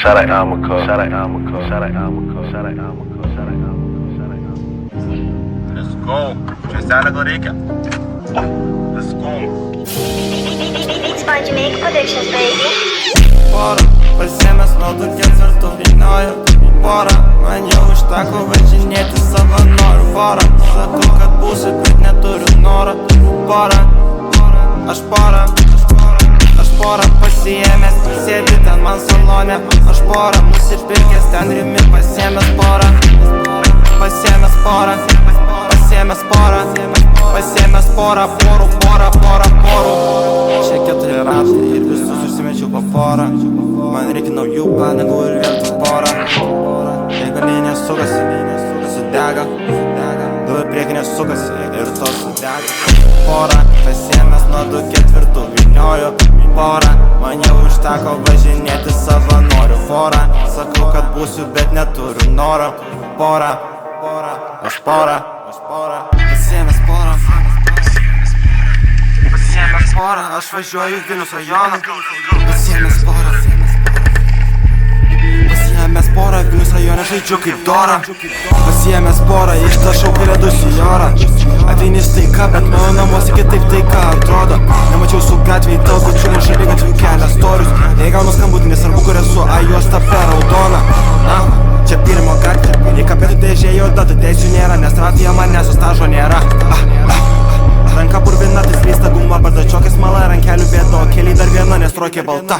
Šarai Amuko, Šarai Amuko, Šarai Amuko, Šarai Amuko, Šarai Amuko, Šarai Amuko. Let's go. Čestelė gal reikia? Let's go. Beats by Jamaica Productions, baby. Pora, pasiemęs nuo 2-4 vynioju porą, man jau užteko važinėti savanorių porą. Sakau, kad būsiu, bet neturiu noro. Pora, aš porą pasiėmęs, sėdi ten man salone. Aš porą nusipirkęs, ten rimi pasiėmęs porą. Pasiėmęs porą, pasiėmęs porą, pasiėmęs porą, porų. Čia 4 ratai ir visus užsimečiau po porą. Man reikia naujų panagų ir vėl tik porą. Jeigu linija sukasi, sudega. Du į priekį nesukasi ir to sudega. Porą, pasiėmęs nuo 2-4 vynioju porą. Man jau užteko važinėti savanorių porą. Sakau, kad būsiu, bet neturiu noro. Porą, aš porą. Pasiėmęs porą, aš važiuoju į Vilniaus rajoną. Pasiėmęs porą, Vilniaus rajone žaidžiu kaip Dora. Pasiėmęs porą, ištašau kalėdus į orą. Ateini staika, bet mano namuose kitaip taika atrodo. Nemačiau su gatvėj taukučių, mažai gatvių kelia storius. Jei gaunu skambutį, nesvarbu kur esu, a juosta per raudoną. Čia pirmo gatvė, į kapetų dėžė juoda, tai teisių nėra, nes ratyje manęs su stažo nėra. Ranka purvina, tai slysta guma, bardačiokis mala, rankelių bėda, o keliai dar viena, nes trokė balta.